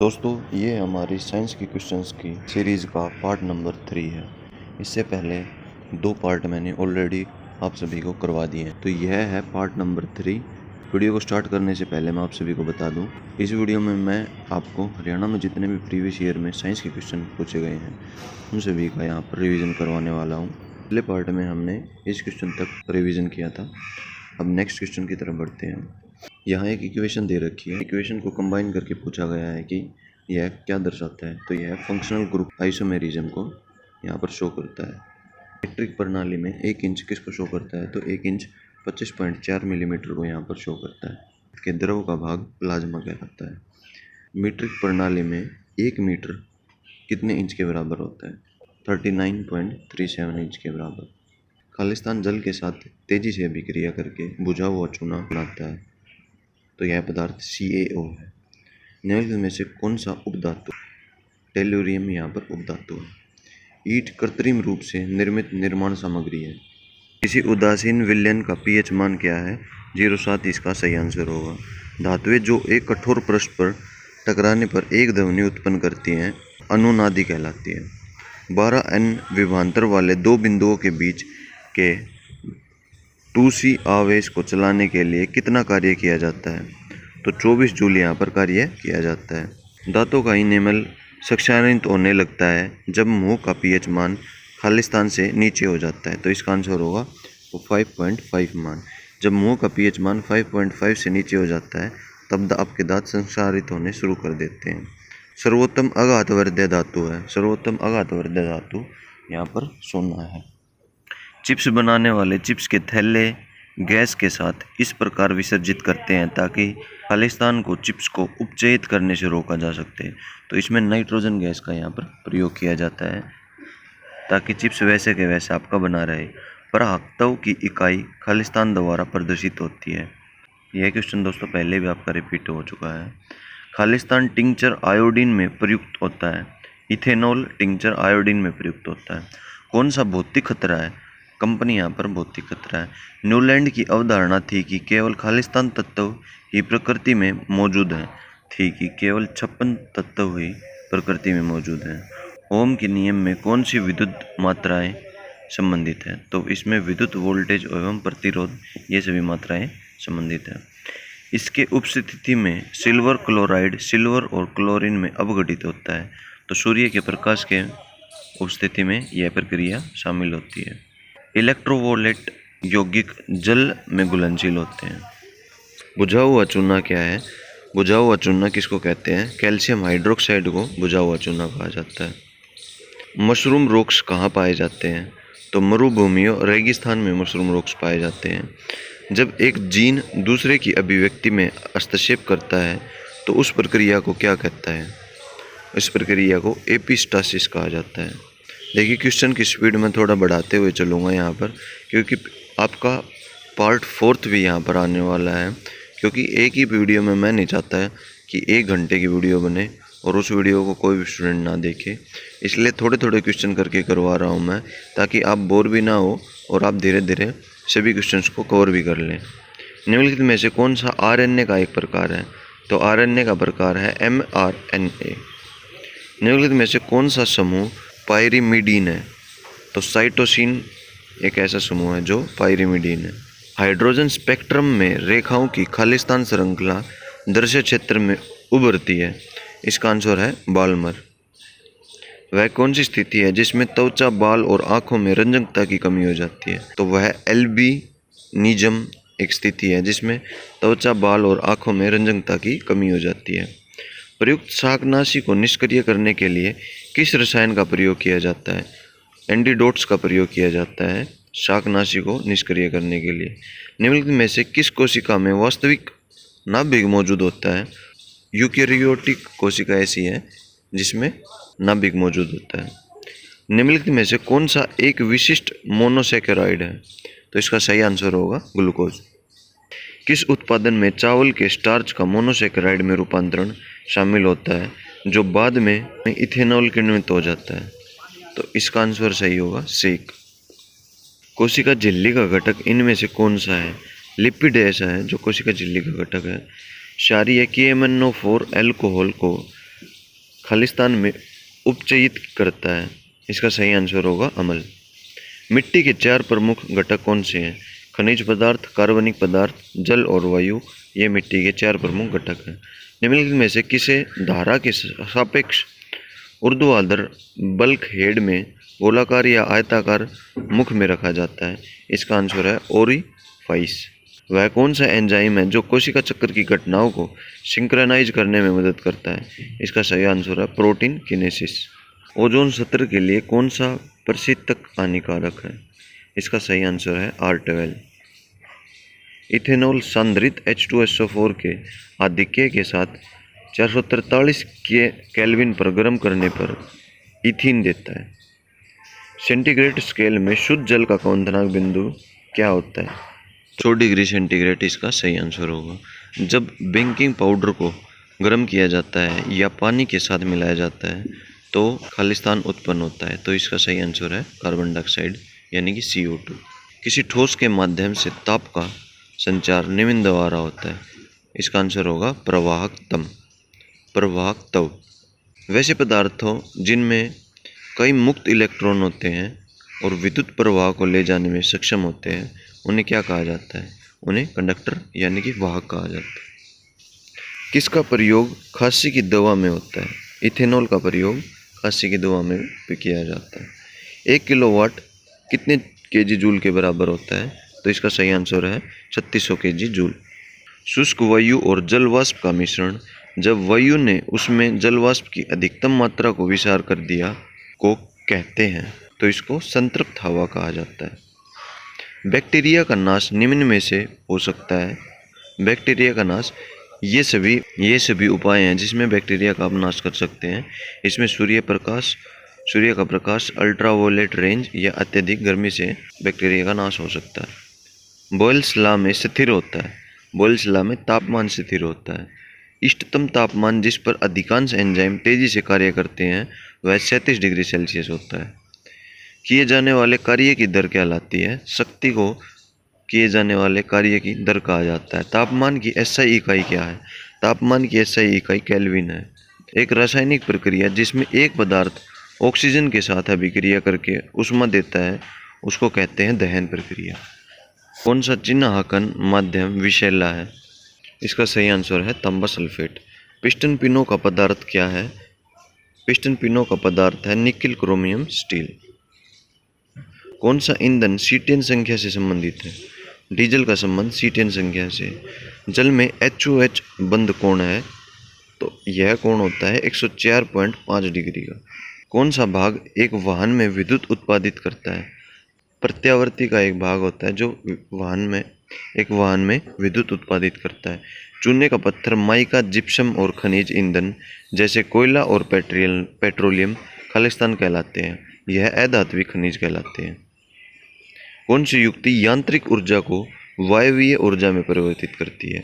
दोस्तों, ये हमारी साइंस की क्वेश्चंस की सीरीज़ का पार्ट नंबर 3 है। इससे पहले 2 पार्ट मैंने ऑलरेडी आप सभी को करवा दिए हैं, तो यह है पार्ट नंबर 3। वीडियो को स्टार्ट करने से पहले मैं आप सभी को बता दूं, इस वीडियो में मैं आपको हरियाणा में जितने भी प्रीवियस ईयर में साइंस के क्वेश्चन पूछे गए हैं उन सभी का यहाँ पर रिविज़न करवाने वाला हूँ। पहले पार्ट में हमने इस क्वेश्चन तक रिविज़न किया था। अब नेक्स्ट क्वेश्चन की तरफ बढ़ते हैं। यहाँ एक इक्वेशन दे रखी है। इक्वेशन को कंबाइन करके पूछा गया है कि यह क्या दर्शाता है। तो यह फंक्शनल ग्रुप आइसोमेरिज्म को यहाँ पर शो करता है। मीट्रिक प्रणाली में 1 इंच किसको शो करता है? तो 1 इंच 25.4 मिलीमीटर को यहाँ पर शो करता है। इसके द्रव का भाग प्लाज्मा कहलाता है। मीट्रिक प्रणाली में 1 मीटर कितने इंच के बराबर होता है? 39.37 इंच के बराबर। खालिस्तान जल के साथ तेजी से अभिक्रिया करके बुझा हुआ चूना बनाता है, तो यह पदार्थ CaO है। निम्नलिखित में से कौन सा उपधातु? टेल्यूरियम यहाँ पर उपधातु है। ईंट कृत्रिम रूप से निर्मित निर्माण सामग्री है। किसी उदासीन विलयन का pH मान क्या है? 0.7 इसका सही आंसर होगा। धातुएं जो एक कठोर पृष्ठ पर टकराने पर एक ध्वनि उत्पन्न करती हैं अनुनादी कहलाती है। 12N विभवांतर वाले दो बिंदुओं के बीच के 2C आवेश को चलाने के लिए कितना कार्य किया जाता है? तो 24 जूल यहाँ पर कार्य किया जाता है। दांतों का इनेमल क्षारित होने लगता है जब मुंह का pH मान खालिस्तान से नीचे हो जाता है, तो इसका आंसर होगा वो 5.5 मान। जब मुंह का pH मान 5.5 से नीचे हो जाता है तब आपके दांत संक्षारित होने शुरू कर देते हैं। सर्वोत्तम अघातवर्ध्य धातु है। सर्वोत्तम अघातवर्ध्य धातु यहाँ पर सोना है। चिप्स बनाने वाले चिप्स के थैले गैस के साथ इस प्रकार विसर्जित करते हैं ताकि खालिस्तान को चिप्स को उपचयित करने से रोका जा सके। तो इसमें नाइट्रोजन गैस का यहाँ पर प्रयोग किया जाता है ताकि चिप्स वैसे के वैसे आपका बना रहे। पराक्तव की इकाई खालिस्तान द्वारा प्रदर्शित होती है। यह क्वेश्चन दोस्तों पहले भी आपका रिपीट हो चुका है। खालिस्तान टिंचर आयोडीन में प्रयुक्त होता है। इथेनॉल टिंचर आयोडीन में प्रयुक्त होता है। कौन सा भौतिक खतरा है? कंपनी यहाँ पर भौतिक खतरा है। न्यूलैंड की अवधारणा थी कि केवल खालिस्तान तत्व ही प्रकृति में मौजूद है। थी कि केवल 56 तत्व ही प्रकृति में मौजूद हैं। ओम के नियम में कौन सी विद्युत मात्राएं संबंधित है? तो इसमें विद्युत वोल्टेज एवं प्रतिरोध ये सभी मात्राएं संबंधित है। इसके उपस्थिति में सिल्वर क्लोराइड सिल्वर और क्लोरीन में अपघटित होता है। तो सूर्य के प्रकाश के उपस्थिति में यह प्रक्रिया शामिल होती है। इलेक्ट्रोवोलेट यौगिक जल में घुलनशील होते हैं। बुझा हुआ चूना क्या है? बुझा हुआ चूना किसको कहते हैं? कैल्शियम हाइड्रोक्साइड को बुझा हुआ चूना कहा जाता है। मशरूम रोक्स कहाँ पाए जाते हैं? तो मरुभूमियों और रेगिस्तान में मशरूम रोक्स पाए जाते हैं। जब एक जीन दूसरे की अभिव्यक्ति में हस्तक्षेप करता है तो उस प्रक्रिया को क्या कहता है? इस प्रक्रिया को एपिस्टासिस कहा जाता है। देखिए, क्वेश्चन की स्पीड में थोड़ा बढ़ाते हुए चलूँगा यहाँ पर, क्योंकि आपका पार्ट 4 भी यहाँ पर आने वाला है। क्योंकि एक ही वीडियो में मैं नहीं चाहता कि 1 घंटे की वीडियो बने और उस वीडियो को कोई भी स्टूडेंट ना देखे, इसलिए थोड़े थोड़े क्वेश्चन करके करवा रहा हूँ मैं, ताकि आप बोर भी ना हो और आप धीरे धीरे सभी क्वेश्चंस को कवर भी कर लें। निम्नलिखित में से कौन सा RNA का एक प्रकार है? तो RNA का प्रकार है mRNA। निम्नलिखित में से कौन सा समूह पायरिमिडीन है? तो साइटोसिन एक ऐसा समूह है जो पायरिमिडीन है। हाइड्रोजन स्पेक्ट्रम में रेखाओं की खालिस्तान श्रृंखला दृश्य क्षेत्र में उभरती है। इसका आंसर है बाल्मर। वह कौन सी स्थिति है जिसमें त्वचा, बाल और आंखों में रंजकता की कमी हो जाती है? तो वह एल्बिनिज्म एक स्थिति है जिसमें त्वचा, बाल और आंखों में रंजकता की कमी हो जाती है। प्रयुक्त शाकनाशी को निष्क्रिय करने के लिए किस रसायन का प्रयोग किया जाता है? एंटीडोट्स का प्रयोग किया जाता है शाकनाशी को निष्क्रिय करने के लिए। निम्नलिखित में से किस कोशिका में वास्तविक नाभिक मौजूद होता है? यूकेरियोटिक कोशिका ऐसी है जिसमें नाभिक मौजूद होता है। निम्नलिखित में से कौन सा एक विशिष्ट मोनोसैकेराइड है? तो इसका सही आंसर होगा ग्लूकोज। किस उत्पादन में चावल के स्टार्च का मोनोसैकेराइड में रूपांतरण शामिल होता है जो बाद में इथेनॉल के निर्मित हो जाता है? तो इसका आंसर सही होगा सेक। कोशिका झिल्ली का घटक इनमें से कौन सा है? लिपिड ऐसा है जो कोशिका झिल्ली का घटक है। क्षारीय KMnO4 अल्कोहल को खालिस्तान में उपचयित करता है। इसका सही आंसर होगा अमल। मिट्टी के 4 प्रमुख घटक कौन से हैं? खनिज पदार्थ, कार्बनिक पदार्थ, जल और वायु। ये मिट्टी के 4 प्रमुख घटक हैं। निम्नलिखित में से किसे धारा के सापेक्ष ऊर्ध्वाधर बल्क हेड में गोलाकार या आयताकार मुख में रखा जाता है? इसका आंसर है ओरिफाइस। वह कौन सा एंजाइम है जो कोशिका चक्र की घटनाओं को सिंक्रोनाइज करने में मदद करता है? इसका सही आंसर है प्रोटीन किनेसिस। ओजोन सतह के लिए कौन सा प्रशीतक हानिकारक है? इसका सही आंसर है R12। इथेनॉल सांद्रित H2SO4 के आधिक्य के साथ 443 केल्विन पर गर्म करने पर इथीन देता है। सेंटीग्रेड स्केल में शुद्ध जल का क्वथनांक बिंदु क्या होता है? 100 डिग्री सेंटीग्रेड इसका सही आंसर होगा। जब बेकिंग पाउडर को गर्म किया जाता है या पानी के साथ मिलाया जाता है तो खालिस्तान उत्पन्न होता है। तो इसका सही आंसर है कार्बन डाइऑक्साइड यानी कि CO2। किसी ठोस के माध्यम से ताप का संचार निम्न द्वारा होता है। इसका आंसर होगा प्रवाहक तव। वैसे पदार्थों जिनमें कई मुक्त इलेक्ट्रॉन होते हैं और विद्युत प्रवाह को ले जाने में सक्षम होते हैं उन्हें क्या कहा जाता है? उन्हें कंडक्टर यानी कि वाहक कहा जाता है। किसका प्रयोग खांसी की दवा में होता है? इथेनॉल का प्रयोग खांसी की दवा में भी किया जाता है। 1 किलोवाट कितने केजी जूल के बराबर होता है? तो इसका सही आंसर है 3600 केजी जूल। शुष्क वायु और जल वाष्प का मिश्रण जब वायु ने उसमें जल वाष्प की अधिकतम मात्रा को विसार कर दिया को कहते हैं। तो इसको संतृप्त हवा कहा जाता है। बैक्टीरिया का नाश निम्न में से हो सकता है। बैक्टीरिया का नाश ये सभी उपाय हैं जिसमें बैक्टीरिया का आप नाश कर सकते हैं। इसमें सूर्य का प्रकाश, अल्ट्रावायलेट रेंज या अत्यधिक गर्मी से बैक्टीरिया का नाश हो सकता है। बॉयल्स लॉ में स्थिर होता है। बॉयल्स लॉ में तापमान स्थिर होता है। इष्टतम तापमान जिस पर अधिकांश एंजाइम तेजी से कार्य करते हैं वह 37 डिग्री सेल्सियस होता है। किए जाने वाले कार्य की दर कहलाती है। शक्ति को किए जाने वाले कार्य की दर कहा जाता है। तापमान की SI इकाई क्या है? तापमान की SI इकाई केल्विन है। एक रासायनिक प्रक्रिया जिसमें एक पदार्थ ऑक्सीजन के साथ अभिक्रिया करके ऊष्मा देता है उसको कहते हैं दहन प्रक्रिया। कौन सा चिन्हांकन माध्यम विषैला है? इसका सही आंसर है तांबा सल्फेट। पिस्टन पिनों का पदार्थ क्या है? पिस्टन पिनों का पदार्थ है निकिल क्रोमियम स्टील। कौन सा ईंधन C10 संख्या से संबंधित है? डीजल का संबंध C10 संख्या से। जल में HOH बंध कोण है तो यह कोण होता है 104.5 डिग्री का। कौन सा भाग एक वाहन में विद्युत उत्पादित करता है? प्रत्यावर्ती का एक भाग होता है जो एक वाहन में विद्युत उत्पादित करता है। चूने का पत्थर, माइका, जिप्सम और खनिज ईंधन जैसे कोयला और पेट्रोलियम खालिस्तान कहलाते हैं। यह अधात्विक खनिज कहलाते हैं। कौन सी युक्ति यांत्रिक ऊर्जा को वायवीय ऊर्जा में परिवर्तित करती है?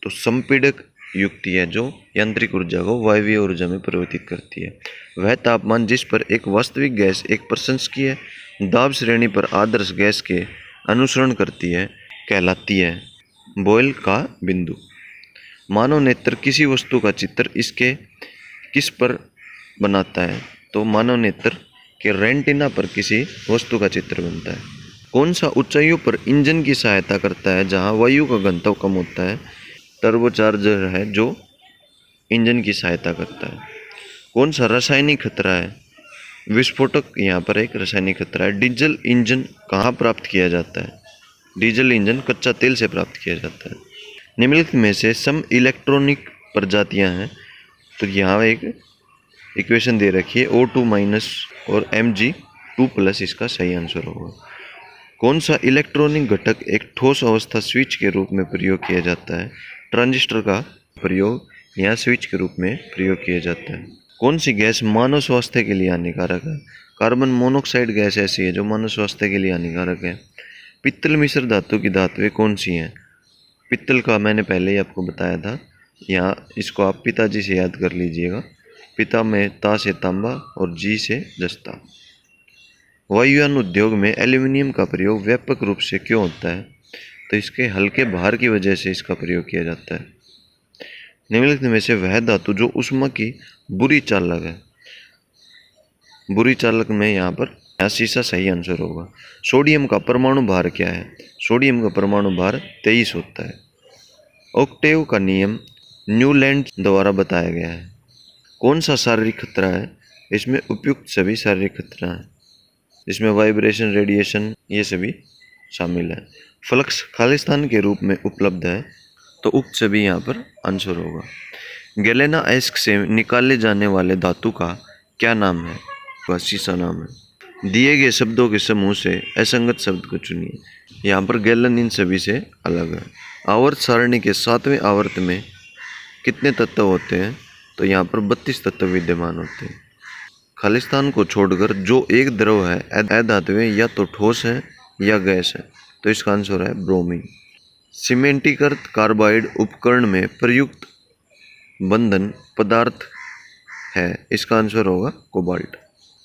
तो संपीड़क युक्ति है जो यांत्रिक ऊर्जा को वायवीय ऊर्जा में परिवर्तित करती है। वह तापमान जिस पर एक वास्तविक गैस एक प्रशंसनीय दाब श्रेणी पर आदर्श गैस के अनुसरण करती है कहलाती है बॉयल का बिंदु। मानव नेत्र किसी वस्तु का चित्र इसके किस पर बनाता है? तो मानव नेत्र के रेटिना पर किसी वस्तु का चित्र बनता है। कौन सा ऊंचाइयों पर इंजन की सहायता करता है जहां वायु का घनत्व कम होता है? टर्बोचार्जर है जो इंजन की सहायता करता है। कौन सा रासायनिक खतरा है? विस्फोटक यहाँ पर एक रासायनिक खतरा है। डीजल इंजन कहाँ प्राप्त किया जाता है? डीजल इंजन कच्चा तेल से प्राप्त किया जाता है। निम्नलिखित में से सम इलेक्ट्रॉनिक प्रजातियाँ हैं तो यहाँ एक इक्वेशन दे रखी है O2- और Mg2+ इसका सही आंसर होगा। कौन सा इलेक्ट्रॉनिक घटक एक ठोस अवस्था स्विच के रूप में प्रयोग किया जाता है? ट्रांजिस्टर का प्रयोग यहाँ स्विच के रूप में प्रयोग किया जाता है। कौन सी गैस मानव स्वास्थ्य के लिए हानिकारक है? कार्बन मोनोऑक्साइड गैस ऐसी है जो मानव स्वास्थ्य के लिए हानिकारक है। पित्तल मिश्र धातु की धातुएं कौन सी हैं? पित्तल का मैंने पहले ही आपको बताया था। यहाँ इसको आप पिताजी से याद कर लीजिएगा। पिता में ता से तांबा और जी से जस्ता। वायुयान उद्योग में एल्यूमिनियम का प्रयोग व्यापक रूप से क्यों होता है? तो इसके हल्के भार की वजह से इसका प्रयोग किया जाता है। निम्नलिखित में से वह धातु जो ऊष्मा की बुरी चालक है। बुरी चालक में यहाँ पर शीशा सही आंसर होगा। सोडियम का परमाणु भार क्या है? सोडियम का परमाणु भार 23 होता है। ऑक्टेव का नियम न्यूलैंड द्वारा बताया गया है। कौन सा शारीरिक खतरा है? इसमें उपयुक्त सभी शारीरिक खतरा है, जिसमें वाइब्रेशन, रेडिएशन ये सभी शामिल है। फ्लक्स खालिस्तान के रूप में उपलब्ध है, तो उक्त सभी यहाँ पर आंसर होगा। गैलेना अयस्क से निकाले जाने वाले धातु का क्या नाम है? वह शीशा नाम है। दिए गए शब्दों के समूह से असंगत शब्द को चुनिए। यहाँ पर गैलन इन सभी से अलग है। आवर्त सारणी के 7वें आवर्त में कितने तत्व होते हैं? तो यहाँ पर 32 तत्व विद्यमान होते हैं। खालिस्तान को छोड़कर जो एक द्रव है अधात्वीय या तो ठोस है या गैस है, तो इसका आंसर है ब्रोमीन। सीमेंटीकृत कार्बाइड उपकरण में प्रयुक्त बंधन पदार्थ है, इसका आंसर होगा कोबाल्ट।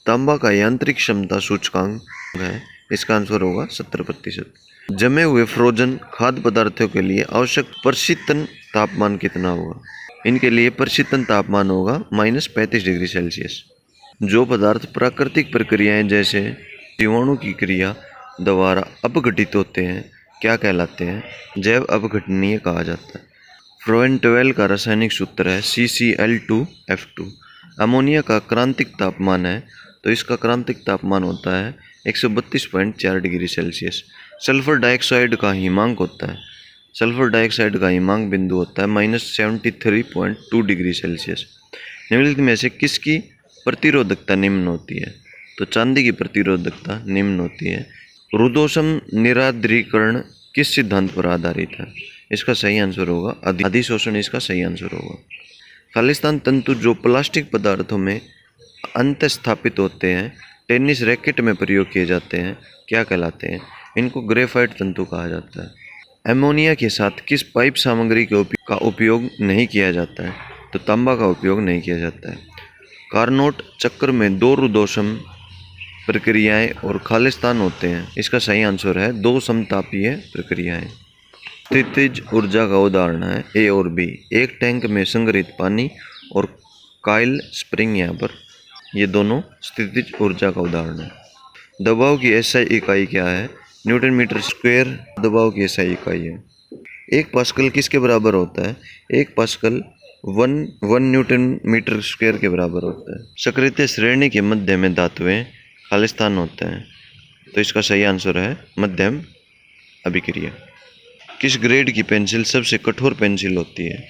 तांबा का यांत्रिक क्षमता सूचकांक है, इसका आंसर होगा 70%। जमे हुए फ्रोजन खाद्य पदार्थों के लिए आवश्यक प्रशीतन तापमान कितना होगा? इनके लिए प्रशीतन तापमान होगा -35 डिग्री सेल्सियस। जो पदार्थ प्राकृतिक प्रक्रियाएं जैसे जीवाणु की क्रिया द्वारा अपघटित होते हैं क्या कहलाते हैं? जैव अपघटनीय कहा जाता है। फ्रोएंटवेल का रासायनिक सूत्र है CCl2F2। अमोनिया का क्रांतिक तापमान है, तो इसका क्रांतिक तापमान होता है 132.4 डिग्री सेल्सियस। सल्फर डाइऑक्साइड का हिमांक होता है, सल्फर डाइऑक्साइड का हिमांक बिंदु होता है -73.2 डिग्री सेल्सियस। निम्नलिखित में से किसकी प्रतिरोधकता निम्न होती है? तो चांदी की प्रतिरोधकता निम्न होती है। रुद्धोष्म निरार्द्रीकरण किस सिद्धांत पर आधारित है? इसका सही आंसर होगा अधिशोषण, इसका सही आंसर होगा। खालिस्तान तंतु जो प्लास्टिक पदार्थों में अंतस्थापित होते हैं, टेनिस रैकेट में प्रयोग किए जाते हैं, क्या कहलाते हैं? इनको ग्रेफाइट तंतु कहा जाता है। एमोनिया के साथ किस पाइप सामग्री का उपयोग नहीं किया जाता है? तो तांबा का उपयोग नहीं किया जाता है। कार्नोट चक्र में 2 रुद्धोष्म प्रक्रियाएं और खालिस्तान होते हैं, इसका सही आंसर है 2 समतापीय प्रक्रियाएं। स्थितिज ऊर्जा का उदाहरण है ए और बी। एक टैंक में संग्रहित पानी और कॉइल स्प्रिंग, यहाँ पर ये दोनों स्थितिज ऊर्जा का उदाहरण है। दबाव की एसआई इकाई क्या है? न्यूटन मीटर स्क्वायर दबाव की एसआई इकाई है। 1 पास्कल किसके बराबर होता है? 1 पास्कल 1 न्यूटन मीटर स्क्वायर के बराबर होता है। सक्रिय श्रेणी के मध्य में धातुएं खालिस्तान होते हैं, तो इसका सही आंसर है मध्यम अभिक्रिया। किस ग्रेड की पेंसिल सबसे कठोर पेंसिल होती है?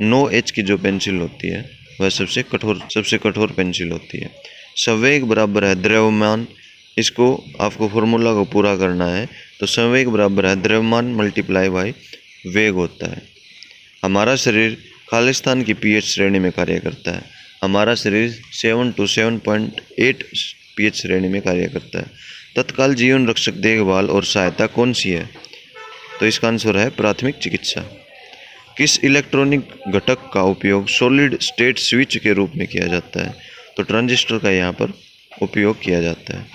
9H की जो पेंसिल होती है वह सबसे कठोर पेंसिल होती है। संवेग बराबर है द्रव्यमान, इसको आपको फॉर्मूला को पूरा करना है, तो संवेग बराबर है द्रव्यमान मल्टीप्लाई बाय वेग होता है। हमारा शरीर खालिस्तान की pH श्रेणी में कार्य करता है। हमारा शरीर 7 to 7.8 pH श्रेणी में कार्य करता है। तत्काल जीवन रक्षक देखभाल और सहायता कौन सी है? तो इसका आंसर है प्राथमिक चिकित्सा। किस इलेक्ट्रॉनिक घटक का उपयोग सॉलिड स्टेट स्विच के रूप में किया जाता है? तो ट्रांजिस्टर का यहाँ पर उपयोग किया जाता है।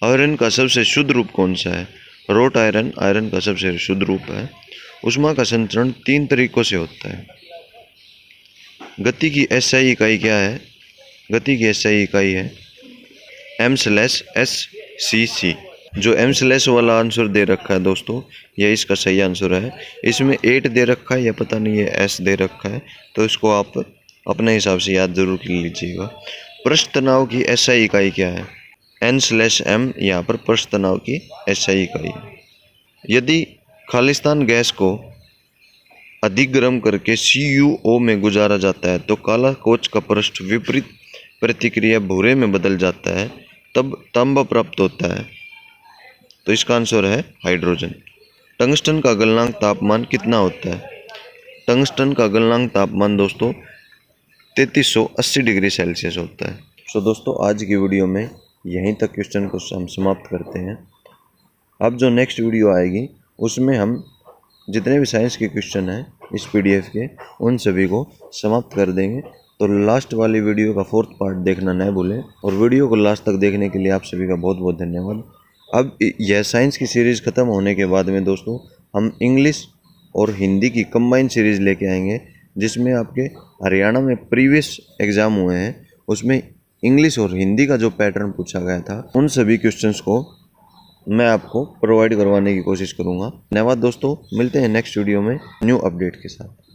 आयरन का सबसे शुद्ध रूप कौन सा है? रोट आयरन आयरन का सबसे शुद्ध रूप है। ऊष्मा का संचरण 3 तरीकों से होता है। गति की एसआई इकाई क्या है? गति की एसआई इकाई है m/s/cc। जो m/ वाला आंसर दे रखा है दोस्तों, यह इसका सही आंसर है। इसमें 8 दे रखा है या पता नहीं है s दे रखा है, तो इसको आप अपने हिसाब से याद जरूर कर लीजिएगा। पृष्ठ तनाव की एसआई इकाई क्या है? n/m यहाँ पर पृष्ठ तनाव की एसआई इकाई है। यदि खालिस्तान गैस को अधिक गर्म करके CuO में गुजारा जाता है तो काला कोच का पृष्ठ विपरीत प्रतिक्रिया भूरे में बदल जाता है, तब तांबा प्राप्त होता है, तो इसका आंसर है हाइड्रोजन। टंगस्टन का गलनांक तापमान कितना होता है? टंगस्टन का गलनांक तापमान दोस्तों 3380 डिग्री सेल्सियस होता है। तो दोस्तों आज की वीडियो में यहीं तक क्वेश्चन को हम समाप्त करते हैं। अब जो नेक्स्ट वीडियो आएगी उसमें हम जितने भी साइंस के क्वेश्चन हैं इस PDF के, उन सभी को समाप्त कर देंगे। तो लास्ट वाली वीडियो का 4th पार्ट देखना न भूलें, और वीडियो को लास्ट तक देखने के लिए आप सभी का बहुत बहुत धन्यवाद। अब यह साइंस की सीरीज़ ख़त्म होने के बाद में दोस्तों हम इंग्लिश और हिंदी की कंबाइन सीरीज़ लेके आएंगे, जिसमें आपके हरियाणा में प्रीवियस एग्ज़ाम हुए हैं उसमें इंग्लिश और हिंदी का जो पैटर्न पूछा गया था उन सभी क्वेश्चंस को मैं आपको प्रोवाइड करवाने की कोशिश करूँगा। धन्यवाद दोस्तों, मिलते हैं नेक्स्ट वीडियो में न्यू अपडेट के साथ।